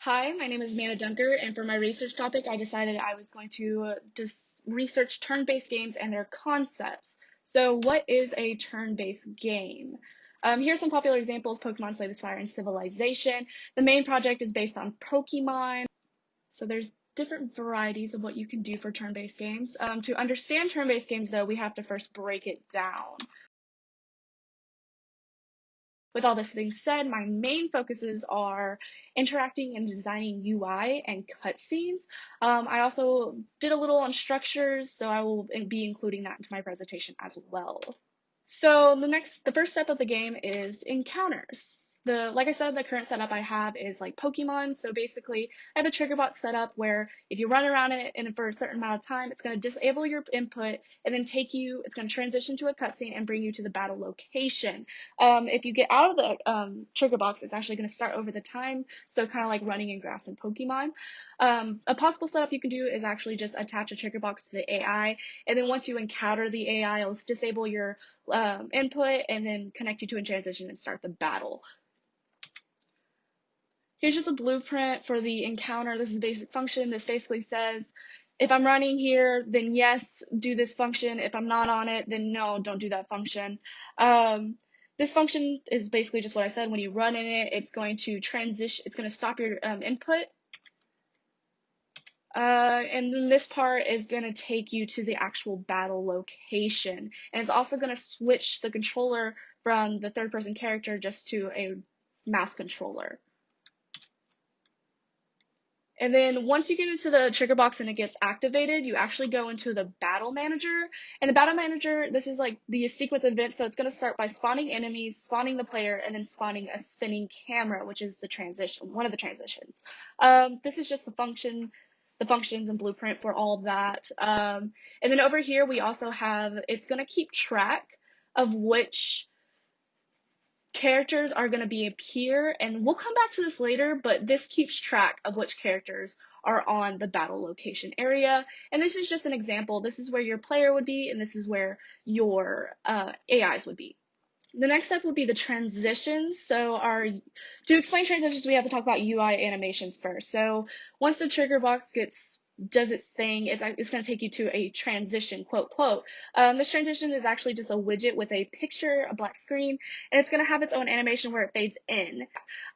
Hi, my name is Mana Dunker, and for my research topic, I decided I was going to research turn-based games and their concepts. So, what is a turn-based game? Here are some popular examples: Pokemon Slay the Spire and Civilization. The main project is based on Pokemon. So, there's different varieties of what you can do for turn-based games. To understand turn-based games, though, we have to first break it down. With all this being said, my main focuses are interacting and designing UI and cutscenes. I also did a little on structures, so I will be including that into my presentation as well. So the first step of the game is encounters. Like I said, the current setup I have is like Pokemon. So basically, I have a trigger box set up where if you run around it and for a certain amount of time, it's going to disable your input and then it's going to transition to a cutscene and bring you to the battle location. If you get out of the trigger box, it's actually going to start over the time. So kind of like running in grass in Pokemon. A possible setup you can do is actually just attach a trigger box to the AI. And then once you encounter the AI, it'll disable your input and then connect you to a transition and start the battle. Here's just a blueprint for the encounter. This is a basic function. This basically says, if I'm running here, then yes, do this function. If I'm not on it, then no, don't do that function. This function is basically just what I said. When you run in it, it's going to transition, it's going to stop your input. And then this part is going to take you to the actual battle location. And it's also going to switch the controller from the third person character just to a mouse controller. And then once you get into the trigger box and it gets activated, you actually go into the battle manager. And the battle manager, this is like the sequence of events. So it's going to start by spawning enemies, spawning the player, and then spawning a spinning camera, which is the transition, one of the transitions. This is just the functions and blueprint for all of that. And then over here, we also have, it's going to keep track of which characters are going to be appear, and we'll come back to this later, but this keeps track of which characters are on the battle location area. And this is just an example. This is where your player would be, and this is where your AIs would be. The next step would be the transitions. So to explain transitions, we have to talk about UI animations first. So once the trigger box does its thing, it's going to take you to a transition, quote, quote. This transition is actually just a widget with a picture, a black screen, and it's going to have its own animation where it fades in.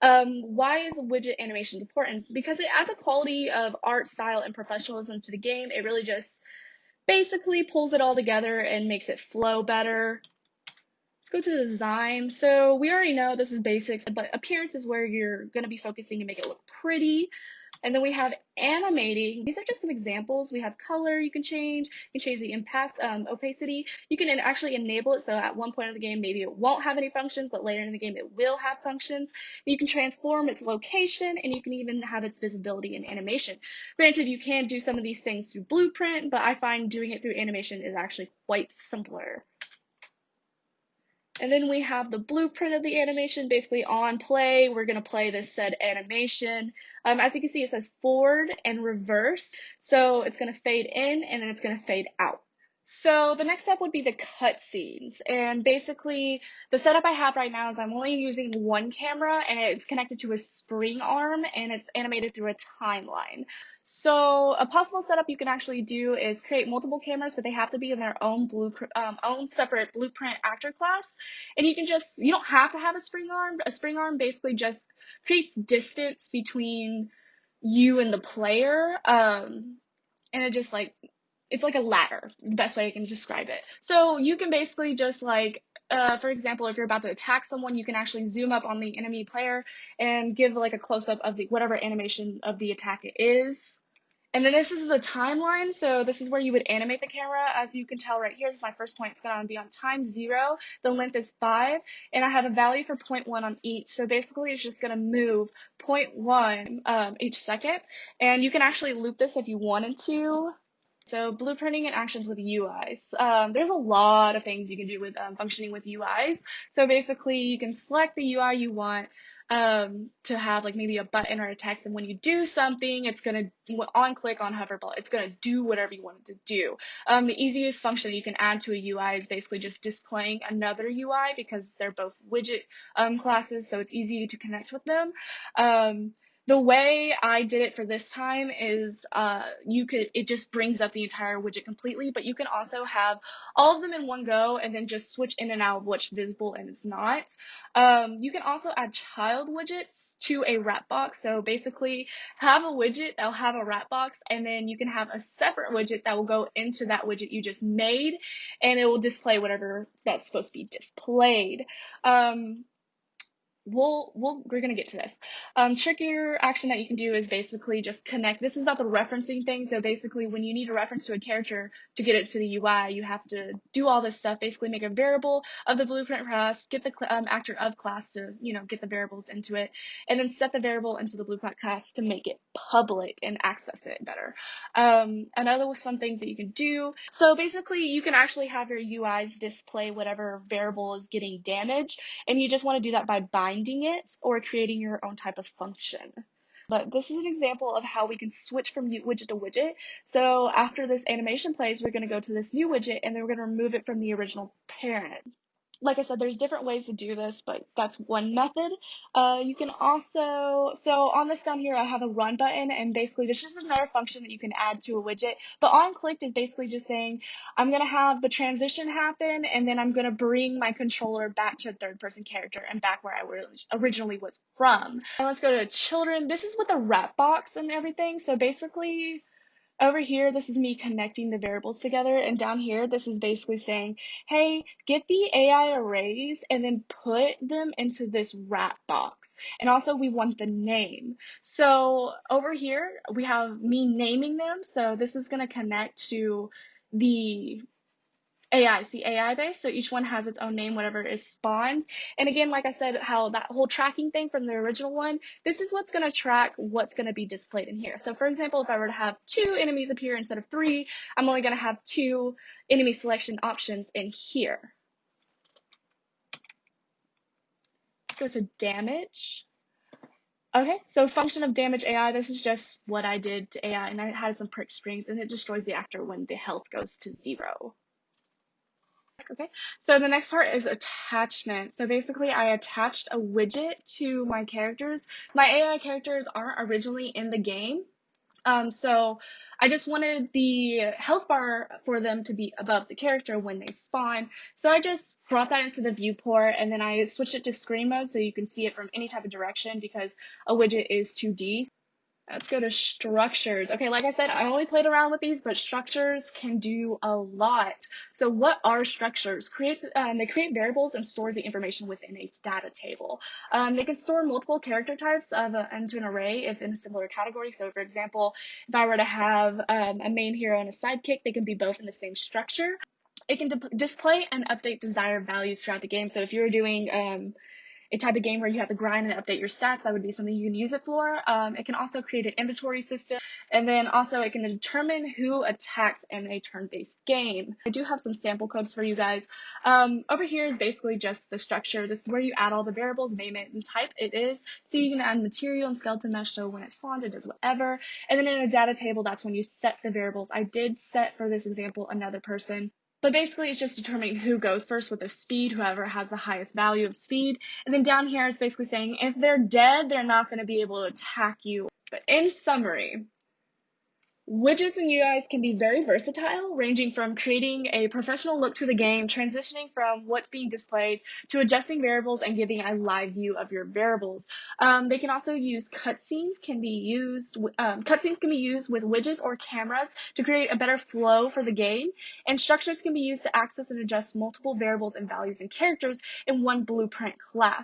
Why is widget animations important? Because it adds a quality of art, style, and professionalism to the game. It really just basically pulls it all together and makes it flow better. Let's go to the design. So we already know this is basics, but appearance is where you're going to be focusing to make it look pretty. And then we have animating. These are just some examples. We have color you can change. You can change the opacity. You can actually enable it. So at one point of the game, maybe it won't have any functions, but later in the game, it will have functions. You can transform its location, and you can even have its visibility and animation. Granted, you can do some of these things through Blueprint, but I find doing it through animation is actually quite simpler. And then we have the blueprint of the animation, basically on play. We're going to play this said animation. As you can see, it says forward and reverse. So it's going to fade in and then it's going to fade out. So the next step would be the cutscenes. And basically, the setup I have right now is I'm only using one camera and it's connected to a spring arm and it's animated through a timeline. So a possible setup you can actually do is create multiple cameras, but they have to be in their own own separate blueprint actor class. And you don't have to have a spring arm. A spring arm basically just creates distance between you and the player. And it just it's like a ladder, the best way I can describe it. So you can basically just for example, if you're about to attack someone, you can actually zoom up on the enemy player and give like a close-up of whatever animation of the attack it is. And then this is the timeline, so this is where you would animate the camera. As you can tell right here, this is my first point. It's going to be on time 0. The length is 5, and I have a value for 0.1 on each. So basically, it's just going to move 0.1 each second. And you can actually loop this if you wanted to. So blueprinting and actions with UIs. There's a lot of things you can do with functioning with UIs. So basically, you can select the UI you want to have like maybe a button or a text, and when you do something, it's gonna click on hoverball, it's gonna do whatever you want it to do. The easiest function you can add to a UI is basically just displaying another UI because they're both widget classes, so it's easy to connect with them. The way I did it for this time is it just brings up the entire widget completely, but you can also have all of them in one go and then just switch in and out of what's visible and is not. You can also add child widgets to a wrap box. So basically have a widget that'll have a wrap box, and then you can have a separate widget that will go into that widget you just made, and it will display whatever that's supposed to be displayed. We're gonna get to this. Trickier action that you can do is basically just connect. This is about the referencing thing. So basically, when you need a reference to a character to get it to the UI, you have to do all this stuff. Basically, make a variable of the blueprint class, get the actor of class to get the variables into it, and then set the variable into the blueprint class to make it public and access it better. Another some things that you can do. So basically, you can actually have your UIs display whatever variable is getting damaged, and you just want to do that by binding it or creating your own type of function. But this is an example of how we can switch from widget to widget. So after this animation plays, we're going to go to this new widget, and then we're going to remove it from the original parent. Like I said, there's different ways to do this, but that's one method. You can also, so on this down here, I have a run button, and basically this is just another function that you can add to a widget. But on clicked is basically just saying, I'm going to have the transition happen, and then I'm going to bring my controller back to a third person character and back where I originally was from. And let's go to children. This is with a wrap box and everything. So basically, over here, this is me connecting the variables together, and down here, this is basically saying, hey, get the AI arrays and then put them into this wrap box. And also, we want the name. So over here, we have me naming them. So this is going to connect to the AI, the AI base, so each one has its own name, whatever is spawned. And again, like I said, how that whole tracking thing from the original one, this is what's going to track what's going to be displayed in here. So for example, if I were to have 2 enemies appear instead of 3, I'm only going to have 2 enemy selection options in here. Let's go to damage. Okay, so function of damage AI, this is just what I did to AI, and I had some prick strings, and it destroys the actor when the health goes to 0. Okay, so the next part is attachment. So basically, I attached a widget to my characters. My AI characters aren't originally in the game, so I just wanted the health bar for them to be above the character when they spawn. So I just brought that into the viewport, and then I switched it to screen mode so you can see it from any type of direction because a widget is 2D. Let's go to structures. Okay, like I said, I only played around with these, but structures can do a lot. So what are structures? They create variables and stores the information within a data table. They can store multiple character types into an array if in a similar category. So for example, if I were to have a main hero and a sidekick, they can be both in the same structure. It can display and update desired values throughout the game. So if you're doing a type of game where you have to grind and update your stats, that would be something you can use it for. It can also create an inventory system, and then also it can determine who attacks in a turn-based game. I do have some sample codes for you guys. Over here is basically just the structure. This is where you add all the variables, name it, and type it is. So you can add material and skeleton mesh, so when it spawns, it does whatever. And then in a data table, that's when you set the variables. I did set, for this example, another person. But basically, it's just determining who goes first with the speed, whoever has the highest value of speed. And then down here, it's basically saying if they're dead, they're not going to be able to attack you. But in summary, widgets and UIs can be very versatile, ranging from creating a professional look to the game, transitioning from what's being displayed, to adjusting variables and giving a live view of your variables. They can also use cutscenes. Cutscenes can be used with widgets or cameras to create a better flow for the game, and structures can be used to access and adjust multiple variables and values and characters in one blueprint class.